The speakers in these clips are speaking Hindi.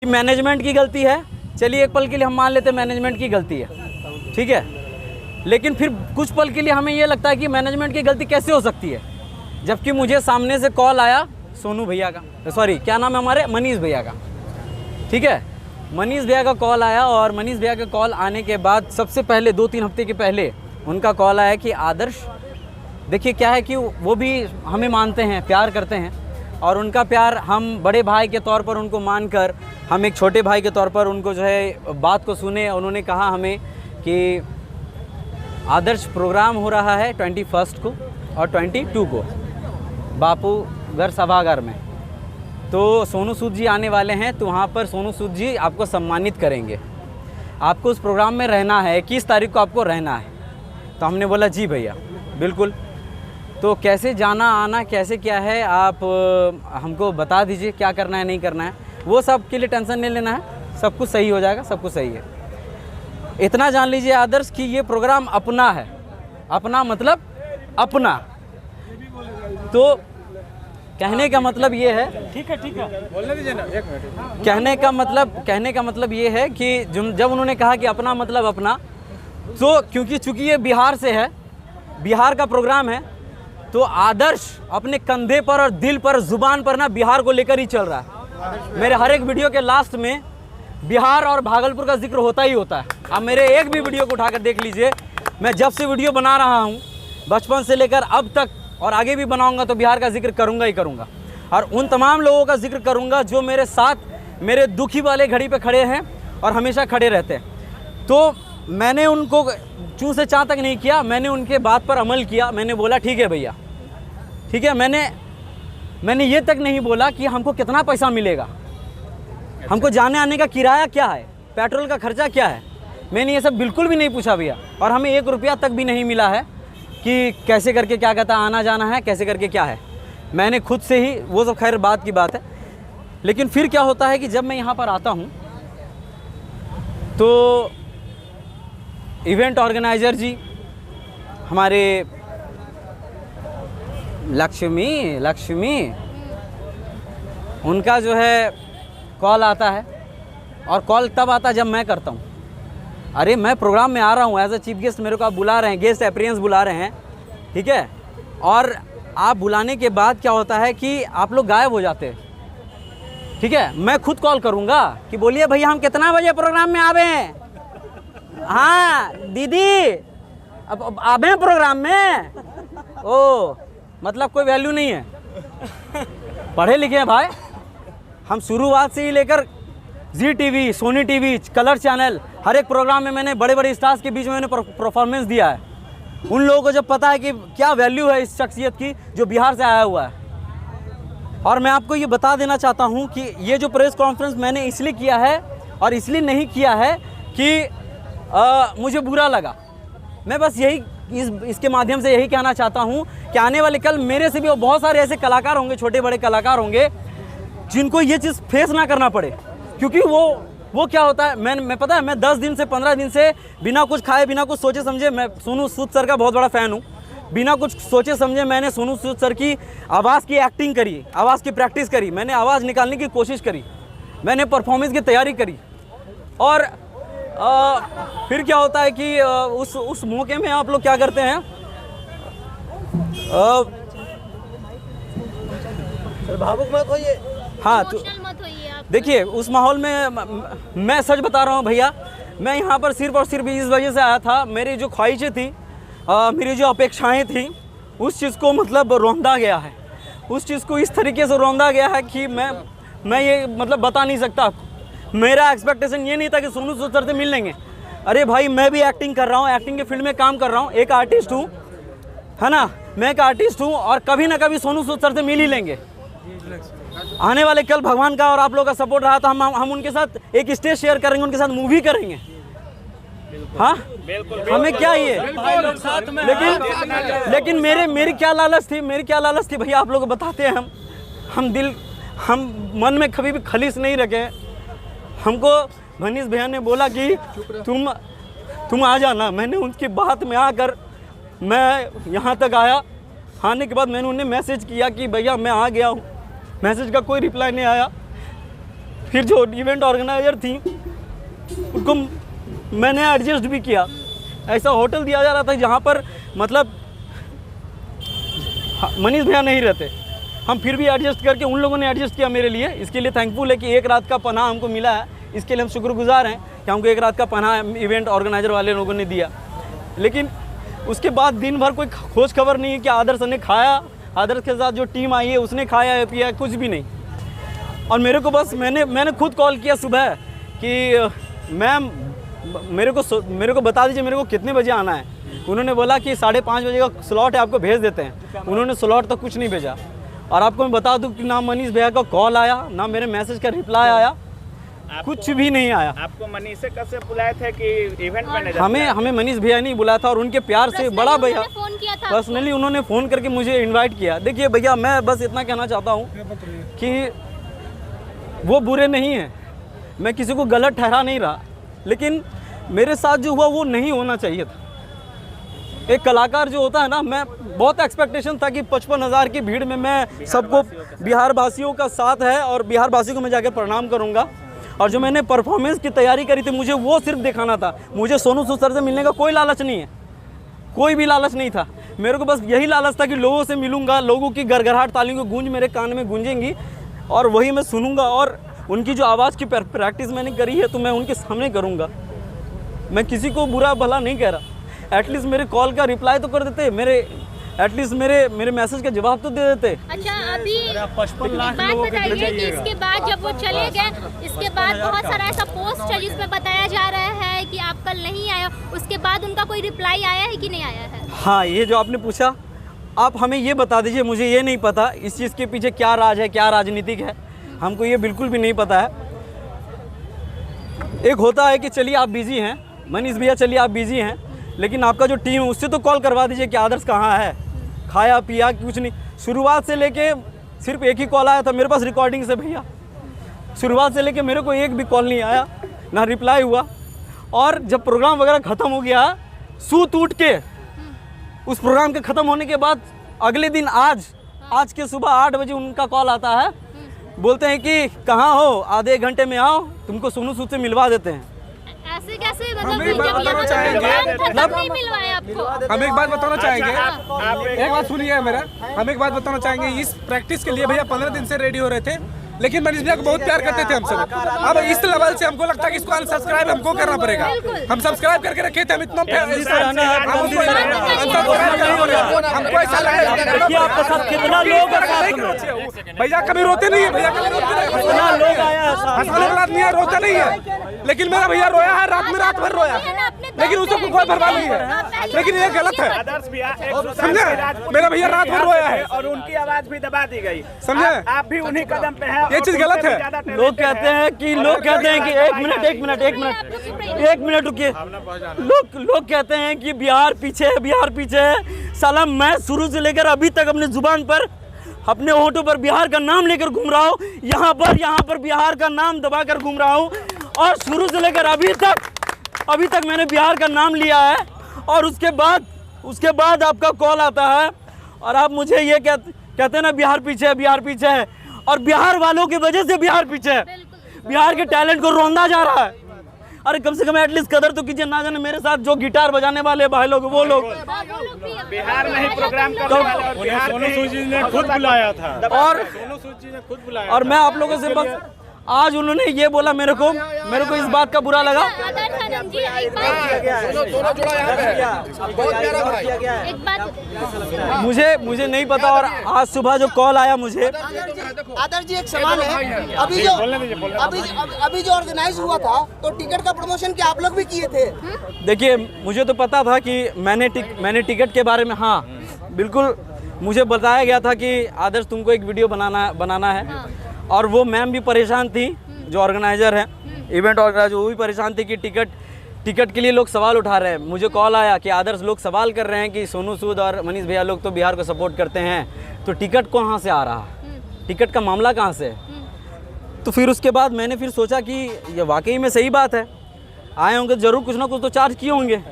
मैनेजमेंट की गलती है, चलिए एक पल के लिए हम मान लेते हैं मैनेजमेंट की गलती है, ठीक है। लेकिन फिर कुछ पल के लिए हमें ये लगता है कि मैनेजमेंट की गलती कैसे हो सकती है, जबकि मुझे सामने से कॉल आया सोनू भैया का, सॉरी क्या नाम है हमारे, मनीष भैया का, ठीक है। मनीष भैया का कॉल आया और मनीष भैया का कॉल आने के बाद सबसे पहले 2-3 हफ्ते के पहले उनका कॉल आया कि आदर्श, देखिए क्या है कि वो भी हमें मानते हैं, प्यार करते हैं, और उनका प्यार हम बड़े भाई के तौर पर उनको मानकर हम एक छोटे भाई के तौर पर उनको जो है बात को सुने। उन्होंने कहा हमें कि आदर्श प्रोग्राम हो रहा है 21 को और 22 को बापू घर सभागार में, तो सोनू सूद जी आने वाले हैं, तो वहाँ पर सोनू सूद जी आपको सम्मानित करेंगे, आपको उस प्रोग्राम में रहना है, 21 तारीख को आपको रहना है। तो हमने बोला जी भैया बिल्कुल। तो कैसे जाना आना कैसे क्या है आप हमको बता दीजिए, क्या करना है नहीं करना है, वो सब के लिए टेंशन नहीं लेना है, सब कुछ सही हो जाएगा, सब कुछ सही है। इतना जान लीजिए आदर्श कि ये प्रोग्राम अपना है, अपना मतलब अपना। तो कहने का मतलब ये है, ठीक है बोलने दीजिए ना, 1 मिनट। कहने का मतलब ये है कि जब उन्होंने कहा कि अपना मतलब अपना, तो क्योंकि चूंकि ये बिहार से है, बिहार का प्रोग्राम है, तो आदर्श अपने कंधे पर और दिल पर जुबान पर ना बिहार को लेकर ही चल रहा है। मेरे हर एक वीडियो के लास्ट में बिहार और भागलपुर का जिक्र होता ही होता है। आप मेरे एक भी वीडियो को उठाकर देख लीजिए, मैं जब से वीडियो बना रहा हूँ बचपन से लेकर अब तक और आगे भी बनाऊंगा तो बिहार का जिक्र करूंगा ही करूंगा, और उन तमाम लोगों का जिक्र करूंगा जो मेरे साथ मेरे दुखी वाले घड़ी पे खड़े हैं और हमेशा खड़े रहते हैं। तो मैंने उनको चूँ से चाँ तक नहीं किया, मैंने उनके बात पर अमल किया। मैंने बोला ठीक है भैया, ठीक है। मैंने ये तक नहीं बोला कि हमको कितना पैसा मिलेगा, हमको जाने आने का किराया क्या है, पेट्रोल का खर्चा क्या है, मैंने ये सब बिल्कुल भी नहीं पूछा भैया। और हमें 1 रुपया तक भी नहीं मिला है कि कैसे करके क्या कहता आना जाना है, कैसे करके क्या है, मैंने खुद से ही, वो सब खैर बात की बात है। लेकिन फिर क्या होता है कि जब मैं यहाँ पर आता हूँ तो इवेंट ऑर्गेनाइज़र जी हमारे लक्ष्मी उनका जो है कॉल आता है, और कॉल तब आता है जब मैं करता हूँ, अरे मैं प्रोग्राम में आ रहा हूँ एज अ चीफ गेस्ट, मेरे को आप बुला रहे हैं, गेस्ट अपीयरेंस बुला रहे हैं, ठीक है। और आप बुलाने के बाद क्या होता है कि आप लोग गायब हो जाते हैं, ठीक है। मैं खुद कॉल करूँगा कि बोलिए भैया हम कितना बजे प्रोग्राम में आवे हैं, हाँ दीदी अब आवे प्रोग्राम में, ओ मतलब कोई वैल्यू नहीं है। पढ़े लिखे हैं भाई हम, शुरुआत से ही लेकर Zee TV, Sony TV, colour channel, हर एक प्रोग्राम में मैंने बड़े बड़े स्टार्स के बीच में मैंने परफॉर्मेंस दिया है। उन लोगों को जब पता है कि क्या वैल्यू है इस शख्सियत की जो बिहार से आया हुआ है। और मैं आपको ये बता देना चाहता हूँ कि ये जो प्रेस कॉन्फ्रेंस मैंने इसलिए किया है और इसलिए नहीं किया है कि मुझे बुरा लगा। मैं बस यही इसके माध्यम से यही कहना चाहता हूँ कि आने वाले कल मेरे से भी बहुत सारे ऐसे कलाकार होंगे, छोटे बड़े कलाकार होंगे जिनको ये चीज़ फेस ना करना पड़े। क्योंकि वो क्या होता है, मैं पता है, मैं 10 दिन से 15 दिन से बिना कुछ खाए बिना कुछ सोचे समझे, मैं सोनू सूद सर का बहुत बड़ा फ़ैन हूँ, बिना कुछ सोचे समझे मैंने सोनू सूद सर की आवाज़ की एक्टिंग करी, आवाज़ की प्रैक्टिस करी, मैंने आवाज़ निकालने की कोशिश करी, मैंने परफॉर्मेंस की तैयारी करी। और फिर क्या होता है कि उस मौके में आप लोग क्या करते हैं, भावुक मत होइए, हाँ तो देखिए उस माहौल में मैं सच बता रहा हूँ भैया, मैं यहाँ पर सिर्फ और सिर्फ इस वजह से आया था, मेरी जो ख्वाहिशें थी, मेरी जो अपेक्षाएं थी, उस चीज़ को मतलब रौंदा गया है, उस चीज़ को इस तरीके से रौंदा गया है कि मैं ये मतलब बता नहीं सकता आपको। मेरा एक्सपेक्टेशन ये नहीं था कि सोनू सूद सर से मिल लेंगे। अरे भाई मैं भी एक्टिंग कर रहा हूँ, एक्टिंग के फील्ड में काम कर रहा हूँ, एक आर्टिस्ट हूँ, है ना, मैं एक आर्टिस्ट हूँ, और कभी ना कभी सोनू सूद सर से मिल ही लेंगे। आने वाले कल भगवान का और आप लोगों का सपोर्ट रहा तो हम उनके साथ एक स्टेज शेयर करेंगे, उनके साथ मूवी करेंगे। हाँ हमें क्या ये, लेकिन मेरी क्या लालच थी भैया, आप लोग बताते हैं, हम मन में कभी भी खलीस नहीं रखे। हमको मनीष भैया ने बोला कि तुम आ जाना, मैंने उनकी बात में आकर मैं यहाँ तक आया। आने के बाद मैंने उन्हें मैसेज किया कि भैया मैं आ गया हूँ, मैसेज का कोई रिप्लाई नहीं आया। फिर जो इवेंट ऑर्गेनाइजर थी उनको मैंने एडजस्ट भी किया। ऐसा होटल दिया जा रहा था जहाँ पर मतलब मनीष भैया नहीं रहते, हम फिर भी एडजस्ट करके उन लोगों ने एडजस्ट किया मेरे लिए। इसके लिए थैंकफुल है कि एक रात का पनाह हमको मिला है, इसके लिए हम शुक्रगुजार हैं कि हमको एक रात का पनाह इवेंट ऑर्गेनाइजर वाले लोगों ने दिया। लेकिन उसके बाद दिन भर कोई खोज खबर नहीं है कि आदर्श ने खाया, आदर्श के साथ जो टीम आई है उसने खाया है पिया है, कुछ भी नहीं। और मेरे को बस मैंने खुद कॉल किया सुबह कि मैम मेरे को बता दीजिए मेरे को कितने बजे आना है। उन्होंने बोला कि 5:30 बजे का स्लॉट है, आपको भेज देते हैं। उन्होंने स्लॉट तक कुछ नहीं भेजा। और आपको मैं बता दूं कि ना मनीष भैया का कॉल आया, ना मेरे मैसेज का रिप्लाई आया, कुछ भी नहीं आया। आपको मनीष से कैसे बुलाए थे कि इवेंट मैनेजर? हमें मनीष भैया नहीं बुलाया था, और उनके प्यार से बड़ा भैया पर्सनली उन्होंने फ़ोन करके मुझे इनवाइट किया। देखिए भैया, मैं बस इतना कहना चाहता हूँ कि वो बुरे नहीं हैं, मैं किसी को गलत ठहरा नहीं रहा, लेकिन मेरे साथ जो हुआ वो नहीं होना चाहिए था। एक कलाकार जो होता है ना, मैं बहुत एक्सपेक्टेशन था कि 55,000 की भीड़ में मैं सबको, बिहार वासियों का साथ है और बिहार वासियों को मैं जाके प्रणाम करूंगा। और जो मैंने परफॉर्मेंस की तैयारी करी थी, मुझे वो सिर्फ दिखाना था। मुझे सोनू सूद सर से मिलने का कोई लालच नहीं है, कोई भी लालच नहीं था। मेरे को बस यही लालच था कि लोगों से मिलूंगा, लोगों की गड़गड़ाहट तालियों की गूंज मेरे कान में गूंजेंगी और वही मैं सुनूंगा। और उनकी जो आवाज़ की प्रैक्टिस मैंने करी है तो मैं उनके सामने करूँगा। मैं किसी को बुरा भला नहीं कह रहा, एटलीस्ट मेरे कॉल का रिप्लाई तो कर देते, एटलीस्ट मेरे मैसेज का जवाब तो दे देते। अच्छा, अभी 55 लाख लोगों के बताइए कि इसके बाद जब वो चले गए, इसके बाद बहुत सारा ऐसा पोस्ट है जिसमें बताया जा रहा है कि आप कल नहीं आए, उसके बाद उनका कोई रिप्लाई आया है कि नहीं आया है? हाँ, ये जो आपने पूछा, आप हमें ये बता दीजिए, मुझे ये नहीं पता इस चीज़ के पीछे क्या राज है, क्या राजनीतिक है, हमको ये बिल्कुल भी नहीं पता है। एक होता है कि चलिए आप बिजी हैं मनीष भैया, चलिए आप बिजी हैं, लेकिन आपका जो टीम है उससे तो कॉल करवा दीजिए कि आदर्श कहाँ है, खाया पिया कुछ नहीं। शुरुआत से लेके सिर्फ एक ही कॉल आया था मेरे पास रिकॉर्डिंग से भैया, शुरुआत से लेके मेरे को एक भी कॉल नहीं आया, ना रिप्लाई हुआ। और जब प्रोग्राम वगैरह ख़त्म हो गया, सूत उठ के उस प्रोग्राम के ख़त्म होने के बाद अगले दिन आज के सुबह 8 बजे उनका कॉल आता है, बोलते हैं कि कहाँ हो, आधे घंटे में आओ, तुमको सोनू सूद से मिलवा देते हैं। ऐसे कैसे? मतलब हम एक बात बताना चाहेंगे, एक बात सुनिए मेरा, हम एक बात बताना चाहेंगे। इस प्रैक्टिस के लिए भैया 15 दिन से रेडी हो रहे थे, लेकिन मनीष भैया को बहुत प्यार करते थे हम सब। अब इस लेवल से हमको लगता है कि इसको अनसब्सक्राइब हमको करना पड़ेगा। हम सब्सक्राइब करके रखे थे, हम इतना हमको ऐसा लगा कि आपके साथ कितना लोग भैया कभी रोते नहीं है, भैया कभी लोग आया हंसने रोता नहीं है, लेकिन मेरा भैया रोया है, रात भर रोया है, लेकिन उसको कोई परवाह नहीं है। लेकिन ये गलत है, समझे? मेरा भैया रात भर रोया है और उनकी आवाज भी दबा दी गई, समझे? आप भी उन्हीं कदम पे हैं। ये चीज गलत है। लोग कहते हैं कि एक मिनट रुकिए। लोग कहते हैं कि बिहार पीछे है। साला मैं शुरू से लेकर अभी तक अपने जुबान पर, अपने होठों पर बिहार का नाम लेकर घूम रहा हूँ, यहाँ पर बिहार का नाम दबाकर घूम रहा हूँ, और शुरू से लेकर अभी तक मैंने बिहार का नाम लिया है। और उसके बाद आपका कॉल आता है और आप मुझे ये कहते हैं ना बिहार पीछे है, और बिहार वालों की वजह से बिहार पीछे है। बिहार के टैलेंट को रौंदा जा रहा है। अरे कम से कम एटलीस्ट कदर तो कीजिए, ना जाने मेरे साथ जो गिटार बजाने वाले भाई लोग, वो लोग बिहार में ही प्रोग्राम सोनू सूद जी ने खुद बुलाया था, और सोनू सूद जी ने खुद बुलाया। और मैं आप लोगों से बस आज उन्होंने ये बोला, मेरे को इस बात का बुरा लगा। मुझे नहीं पता, और आज सुबह जो कॉल आया मुझे। आदर्श जी, एक सवाल है, अभी जो ऑर्गेनाइज हुआ था तो टिकट का प्रमोशन क्या आप लोग भी किए थे? देखिए, मुझे तो पता था कि मैंने टिकट के बारे में, हाँ बिल्कुल, मुझे बताया गया था कि आदर्श तुमको एक वीडियो बनाना है। और वो मैम भी परेशान थी, जो ऑर्गेनाइजर है, इवेंट ऑर्गेनाइजर, वो भी परेशान थी कि टिकट के लिए लोग सवाल उठा रहे हैं। मुझे कॉल आया कि आदर्श लोग सवाल कर रहे हैं कि सोनू सूद और मनीष भैया लोग तो बिहार को सपोर्ट करते हैं, तो टिकट कहाँ से आ रहा, टिकट का मामला कहाँ से? तो फिर उसके बाद मैंने फिर सोचा कि ये वाकई में सही बात है, आए होंगे जरूर कुछ ना कुछ तो चार्ज किए होंगे।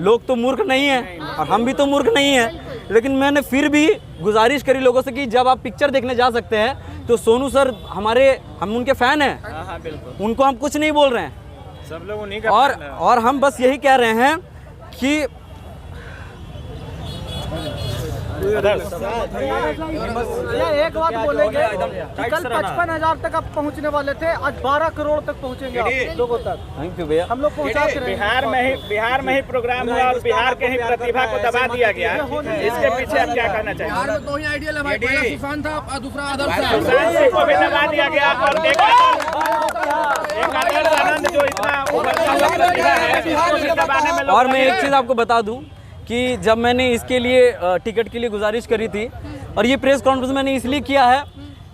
लोग तो मूर्ख नहीं है और हम भी तो मूर्ख नहीं है। लेकिन मैंने फिर भी गुजारिश करी लोगों से कि जब आप पिक्चर देखने जा सकते हैं तो सोनू सर हम उनके फ़ैन हैं, हाँ बिल्कुल, उनको हम कुछ नहीं बोल रहे हैं। सब लोग उन्हीं का fan है। और हम बस यही कह रहे हैं कि एक बात बोलेंगे कि कल 55,000 तक आप पहुंचने वाले थे, आज 12 करोड़ तक पहुंचेंगे आप लोगों तक। थैंक यू भैया। हम लोग पहुंचा के रहे हैं। बिहार में ही प्रोग्राम हुआ और बिहार के ही प्रतिभा को दबा दिया गया। इसके पीछे आप क्या कहना चाहेंगे? बिहार में तो ही आइडियल है भाई, पहला सुशांत था और दूसरा आदर्श था। सुशांत सिंह को भी दबा दिया गया और एक आदर्श आनंद जो इतना प्रतिभा है, इसको भी दबाने में लोग और मैं एक चीज़ आपको बता दूं कि जब मैंने इसके लिए टिकट के लिए गुजारिश करी थी, और ये प्रेस कॉन्फ्रेंस मैंने इसलिए किया है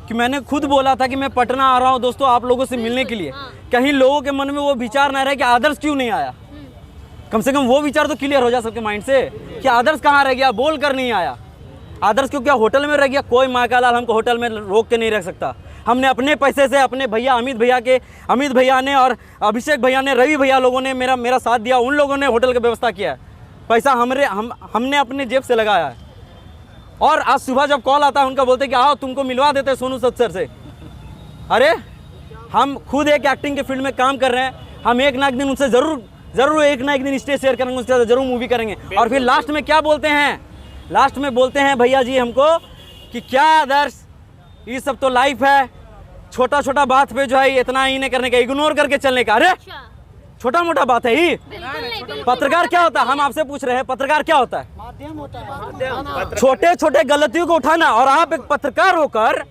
कि मैंने खुद बोला था कि मैं पटना आ रहा हूँ दोस्तों आप लोगों से मिलने के लिए। कहीं लोगों के मन में वो विचार ना रहे कि आदर्श क्यों नहीं आया, कम से कम वो विचार तो क्लियर हो जा सबके माइंड से कि आदर्श कहाँ रह गया, बोल कर नहीं आया। आदर्श क्यों क्या होटल में रह गया? कोई माँ का लाल हमको होटल में रोक के नहीं रख सकता। हमने अपने पैसे से अपने भैया अमित भैया ने और अभिषेक भैया ने, रवि भैया लोगों ने मेरा साथ दिया, उन लोगों ने होटल की व्यवस्था किया है। पैसा हमने अपने जेब से लगाया है। और आज सुबह जब कॉल आता है उनका बोलते कि आओ तुमको मिलवा देते हैं सोनू सर से। अरे हम खुद एक एक्टिंग के फील्ड में काम कर रहे हैं, हम एक ना एक दिन उनसे ज़रूर एक ना एक दिन स्टेज शेयर करेंगे, उसके साथ ज़रूर मूवी करेंगे। और फिर लास्ट में क्या बोलते हैं? लास्ट में बोलते हैं भैया जी हमको कि क्या आदर्श ये सब तो लाइफ है, छोटा छोटा बात पे जो है इतना ही नहीं करने का, इग्नोर करके चलने का। अरे छोटा मोटा बात है ही? पत्रकार क्या होता है? हम आपसे पूछ रहे हैं पत्रकार क्या होता है? माध्यम होता है। छोटे छोटे गलतियों को उठाना। और आप एक पत्रकार होकर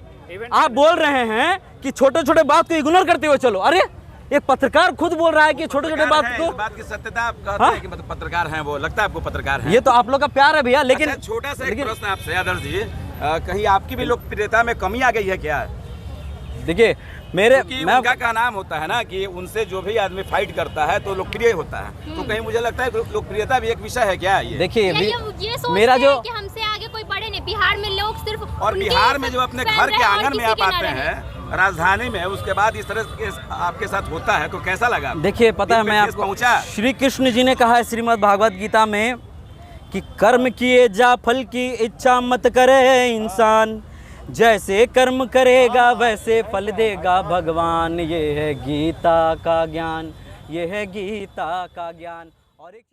आप बोल रहे हैं कि छोटे छोटे बात को इग्नोर करते हुए चलो। अरे एक पत्रकार खुद बोल रहा है कि छोटे छोटे बात को, बात की सत्यता आप कहते हैं कि मतलब पत्रकार हैं वो, लगता है आपको पत्रकार हैं? ये तो आप लोग का प्यार है भैया। लेकिन अच्छा, छोटा सा एक प्रश्न आपसे आदर्श जी, कहीं आपकी भी लोकप्रियता में कमी आ गई है क्या? देखिए उनका का नाम होता है ना कि उनसे जो भी आदमी फाइट करता है तो लोकप्रिय होता है, तो कहीं मुझे लगता है लोकप्रियता भी एक विषय है क्या? ये देखिए ये मेरा जो कि हमसे आगे कोई बड़े नहीं, बिहार में लोग सिर्फ और बिहार में जब अपने घर के आंगन में आप आते हैं, राजधानी में, उसके बाद इस तरह के आपके साथ होता है तो कैसा लगा? देखिए पता है मैं आपको पहुंचा, श्री कृष्ण जी ने कहा है श्रीमद् भागवत गीता में कि कर्म किए जा फल की इच्छा मत करे इंसान, जैसे कर्म करेगा वैसे फल देगा भगवान। ये है गीता का ज्ञान, ये है गीता का ज्ञान। और एक